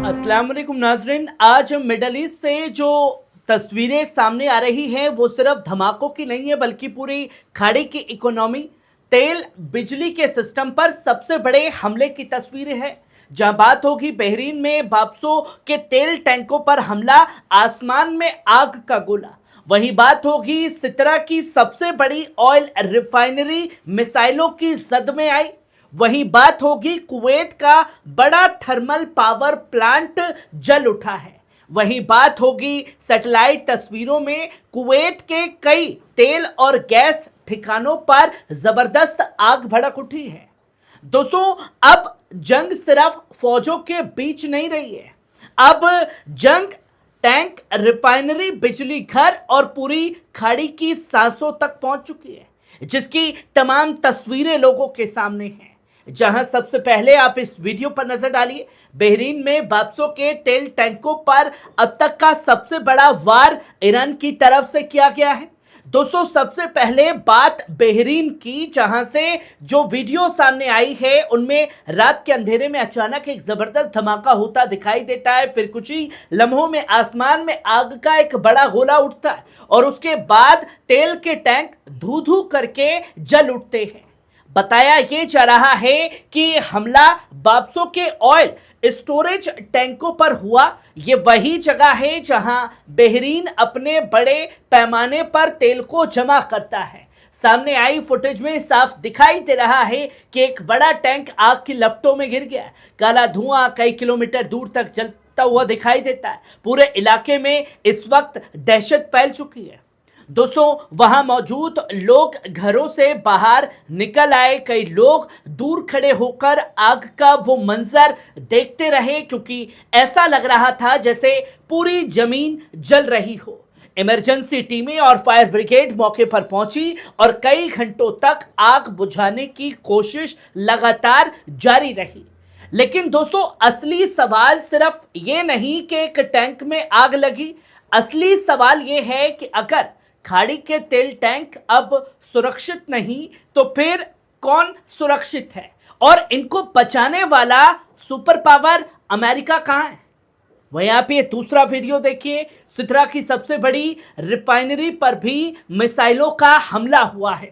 अस्सलाम वालेकुम नाजरीन। आज मिडल ईस्ट से जो तस्वीरें सामने आ रही हैं वो सिर्फ धमाकों की नहीं है बल्कि पूरी खाड़ी की इकोनॉमी, तेल बिजली के सिस्टम पर सबसे बड़े हमले की तस्वीरें हैं। जहां बात होगी बहरीन में बाप्सो के तेल टैंकों पर हमला, आसमान में आग का गोला। वहीं बात होगी सितरा की सबसे बड़ी ऑयल रिफाइनरी मिसाइलों की जद में आई। वहीं बात होगी कुवैत का बड़ा थर्मल पावर प्लांट जल उठा है। वहीं बात होगी सैटेलाइट तस्वीरों में कुवैत के कई तेल और गैस ठिकानों पर जबरदस्त आग भड़क उठी है। दोस्तों, अब जंग सिर्फ फौजों के बीच नहीं रही है, अब जंग टैंक, रिफाइनरी, बिजली घर और पूरी खाड़ी की सांसों तक पहुंच चुकी है, जिसकी तमाम तस्वीरें लोगों के सामने हैं। जहां सबसे पहले आप इस वीडियो पर नजर डालिए। बहरीन में बाप्सो के तेल टैंकों पर अब तक का सबसे बड़ा वार ईरान की तरफ से किया गया है। दोस्तों, सबसे पहले बात बहरीन की, जहां से जो वीडियो सामने आई है उनमें रात के अंधेरे में अचानक एक जबरदस्त धमाका होता दिखाई देता है। फिर कुछ ही लम्हों में आसमान में आग का एक बड़ा गोला उठता है और उसके बाद तेल के टैंक धू धू करके जल उठते हैं। बताया यह जा रहा है कि हमला बाप्सो के ऑयल स्टोरेज टैंकों पर हुआ। यह वही जगह है जहां बहरीन अपने बड़े पैमाने पर तेल को जमा करता है। सामने आई फुटेज में साफ दिखाई दे रहा है कि एक बड़ा टैंक आग की लपटों में गिर गया। काला धुआं कई किलोमीटर दूर तक जलता हुआ दिखाई देता है। पूरे इलाके में इस वक्त दहशत फैल चुकी है। दोस्तों, वहां मौजूद लोग घरों से बाहर निकल आए। कई लोग दूर खड़े होकर आग का वो मंजर देखते रहे, क्योंकि ऐसा लग रहा था जैसे पूरी जमीन जल रही हो। इमरजेंसी टीमें और फायर ब्रिगेड मौके पर पहुंची और कई घंटों तक आग बुझाने की कोशिश लगातार जारी रही। लेकिन दोस्तों, असली सवाल सिर्फ ये नहीं कि एक टैंक में आग लगी। असली सवाल ये है कि अगर खाड़ी के तेल टैंक अब सुरक्षित नहीं तो फिर कौन सुरक्षित है, और इनको बचाने वाला सुपर पावर अमेरिका कहां है? वहीं आप ये दूसरा वीडियो देखिए। सितरा की सबसे बड़ी रिफाइनरी पर भी मिसाइलों का हमला हुआ है।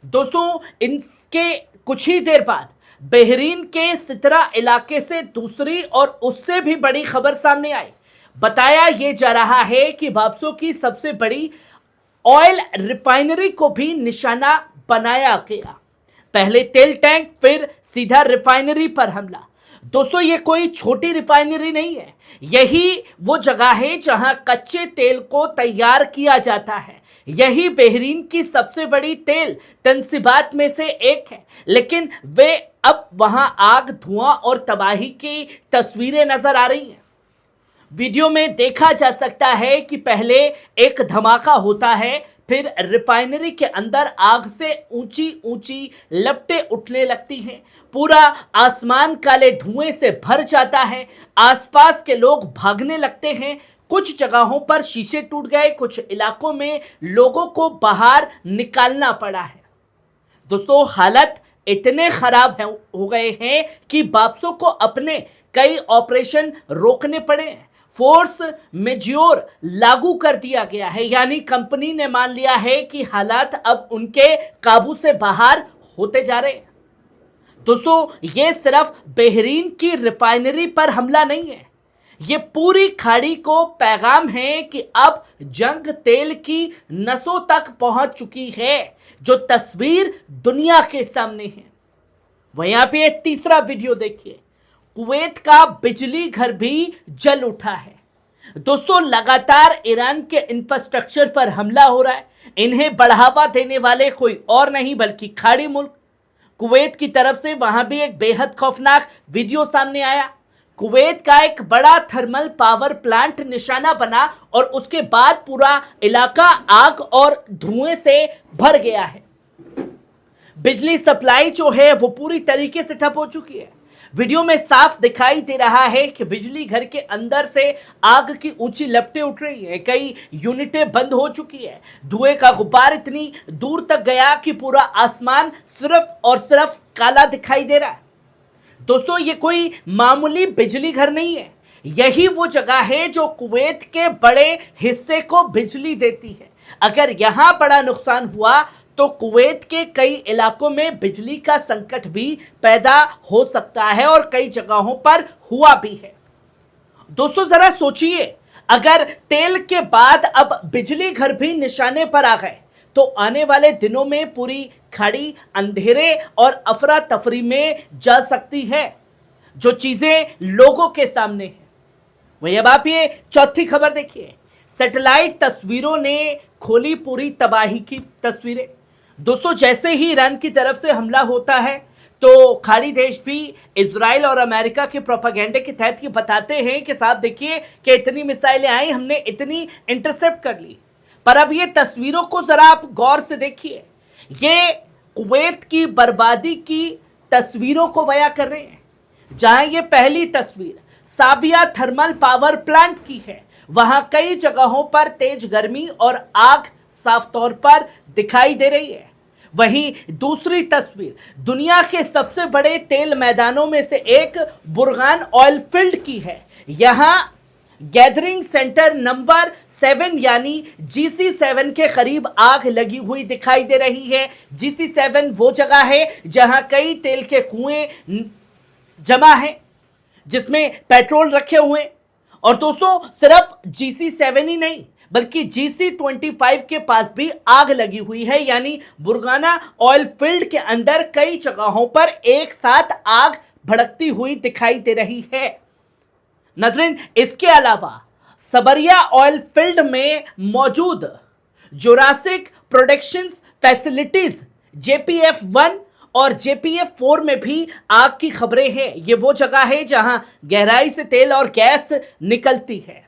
दोस्तों, इनके कुछ ही देर बाद बहरीन के सितरा इलाके से दूसरी और उससे भी बड़ी खबर सामने आई। बताया यह जा रहा है कि बाप्सो की सबसे बड़ी ऑयल रिफाइनरी को भी निशाना बनाया गया। पहले तेल टैंक, फिर सीधा रिफाइनरी पर हमला। दोस्तों, ये कोई छोटी रिफाइनरी नहीं है, यही वो जगह है जहां कच्चे तेल को तैयार किया जाता है। यही बहरीन की सबसे बड़ी तेल तंसीबात में से एक है। लेकिन वे अब वहां आग, धुआं और तबाही की तस्वीरें नजर आ रही हैं। वीडियो में देखा जा सकता है कि पहले एक धमाका होता है, फिर रिफाइनरी के अंदर आग से ऊंची ऊंची लपटें उठने लगती हैं। पूरा आसमान काले धुएं से भर जाता है। आसपास के लोग भागने लगते हैं। कुछ जगहों पर शीशे टूट गए, कुछ इलाकों में लोगों को बाहर निकालना पड़ा है। दोस्तों, हालत इतने खराब हो गए हैं कि बाप्सो को अपने कई ऑपरेशन रोकने पड़े हैं। फोर्स मेज्योर लागू कर दिया गया है, यानी कंपनी ने मान लिया है कि हालात अब उनके काबू से बाहर होते जा रहे हैं। दोस्तों, यह सिर्फ बहरीन की रिफाइनरी पर हमला नहीं है, यह पूरी खाड़ी को पैगाम है कि अब जंग तेल की नसों तक पहुंच चुकी है, जो तस्वीर दुनिया के सामने है। वहीं आप ये तीसरा वीडियो देखिए। कुवैत का बिजली घर भी जल उठा है। दोस्तों, लगातार ईरान के इंफ्रास्ट्रक्चर पर हमला हो रहा है। इन्हें बढ़ावा देने वाले कोई और नहीं बल्कि खाड़ी मुल्क कुवैत की तरफ से। वहां भी एक बेहद खौफनाक वीडियो सामने आया। कुवैत का एक बड़ा थर्मल पावर प्लांट निशाना बना और उसके बाद पूरा इलाका आग और धुएं से भर गया है। बिजली सप्लाई जो है वो पूरी तरीके से ठप हो चुकी है। वीडियो में साफ दिखाई दे रहा है कि बिजली घर के अंदर से आग की ऊंची लपटें उठ रही हैं। कई यूनिटें बंद हो चुकी है। धुएं का गुब्बार इतनी दूर तक गया कि पूरा आसमान सिर्फ और सिर्फ काला दिखाई दे रहा है। दोस्तों, ये कोई मामूली बिजली घर नहीं है, यही वो जगह है जो कुवैत के बड़े हिस्से को बिजली देती है। अगर यहां बड़ा नुकसान हुआ तो कुवैत के कई इलाकों में बिजली का संकट भी पैदा हो सकता है और कई जगहों पर हुआ भी है। दोस्तों जरा सोचिए, अगर तेल के बाद अब बिजली घर भी निशाने पर आ गए तो आने वाले दिनों में पूरी खाड़ी अंधेरे और अफरा तफरी में जा सकती है। जो चीजें लोगों के सामने है वही अब आप ये चौथी खबर देखिए। सैटेलाइट तस्वीरों ने खोली पूरी तबाही की तस्वीरें। दोस्तों जैसे ही ईरान की तरफ से हमला होता है तो खाड़ी देश भी इजराइल और अमेरिका के प्रोपेगेंडे के तहत ये बताते हैं कि साहब देखिए कि इतनी मिसाइलें आई, हमने इतनी इंटरसेप्ट कर ली। पर अब ये तस्वीरों को जरा आप गौर से देखिए, ये कुवैत की बर्बादी की तस्वीरों को बयां कर रहे हैं। जहां ये पहली तस्वीर साबिया थर्मल पावर प्लांट की है, वहां कई जगहों पर तेज गर्मी और आग साफ तौर पर दिखाई दे रही है। वहीं दूसरी तस्वीर दुनिया के सबसे बड़े तेल मैदानों में से एक बुरगान ऑयल फील्ड की है। यहां गैदरिंग सेंटर नंबर 7 यानी GC7 के करीब आग लगी हुई दिखाई दे रही है। GC7 वो जगह है जहां कई तेल के कुएं जमा है जिसमें पेट्रोल रखे हुए हैं। और दोस्तों सिर्फ GC7 ही नहीं बल्कि GC25 के पास भी आग लगी हुई है, यानी बुरगाना ऑयल फील्ड के अंदर कई जगहों पर एक साथ आग भड़कती हुई दिखाई दे रही है। नाज़रीन इसके अलावा सबरिया ऑयल फील्ड में मौजूद जुरासिक प्रोडक्शन फैसिलिटीज JPF1 और JPF4 में भी आग की खबरें हैं। ये वो जगह है जहां गहराई से तेल और गैस निकलती है।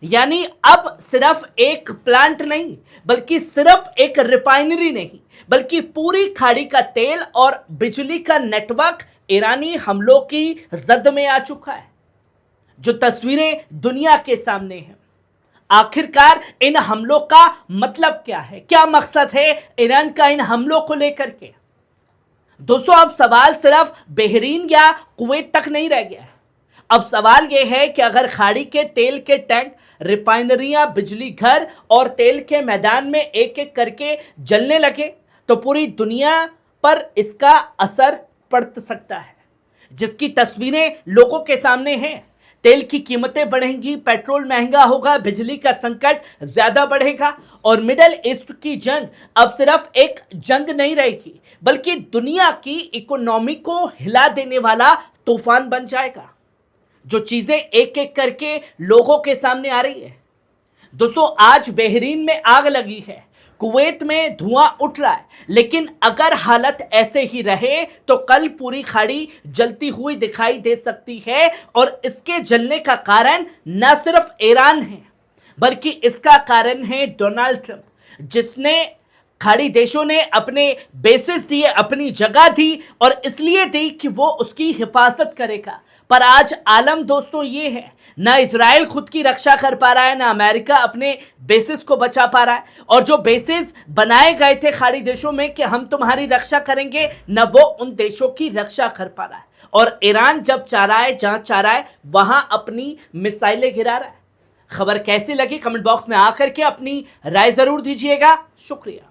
यानी अब सिर्फ एक प्लांट नहीं बल्कि सिर्फ एक रिफाइनरी नहीं बल्कि पूरी खाड़ी का तेल और बिजली का नेटवर्क ईरानी हमलों की जद में आ चुका है। जो तस्वीरें दुनिया के सामने हैं, आखिरकार इन हमलों का मतलब क्या है, क्या मकसद है ईरान का इन हमलों को लेकर के। दोस्तों अब सवाल सिर्फ बहरीन या कुवैत तक नहीं रह गया है। अब सवाल यह है कि अगर खाड़ी के तेल के टैंक, रिफाइनरियां, बिजली घर और तेल के मैदान में एक एक करके जलने लगे तो पूरी दुनिया पर इसका असर पड़ सकता है, जिसकी तस्वीरें लोगों के सामने हैं। तेल की कीमतें बढ़ेंगी, पेट्रोल महंगा होगा, बिजली का संकट ज्यादा बढ़ेगा और मिडिल ईस्ट की जंग अब सिर्फ एक जंग नहीं रहेगी बल्कि दुनिया की इकोनॉमी को हिला देने वाला तूफान बन जाएगा। जो चीजें एक एक करके लोगों के सामने आ रही है। दोस्तों आज बहरीन में आग लगी है, कुवैत में धुआं उठ रहा है, लेकिन अगर हालत ऐसे ही रहे तो कल पूरी खाड़ी जलती हुई दिखाई दे सकती है। और इसके जलने का कारण न सिर्फ ईरान है बल्कि इसका कारण है डोनाल्ड ट्रंप, जिसने खाड़ी देशों ने अपने बेसिस दिए, अपनी जगह दी और इसलिए दी कि वो उसकी हिफाजत करेगा। पर आज आलम दोस्तों ये है, ना इजराइल खुद की रक्षा कर पा रहा है, ना अमेरिका अपने बेसिस को बचा पा रहा है। और जो बेसिस बनाए गए थे खाड़ी देशों में कि हम तुम्हारी रक्षा करेंगे, न वो उन देशों की रक्षा कर पा रहा है। और ईरान जब चाह रहा है, जहां चाह रहा है वहां अपनी मिसाइलें गिरा रहा है। खबर कैसी लगी कमेंट बॉक्स में आकर के अपनी राय जरूर दीजिएगा। शुक्रिया।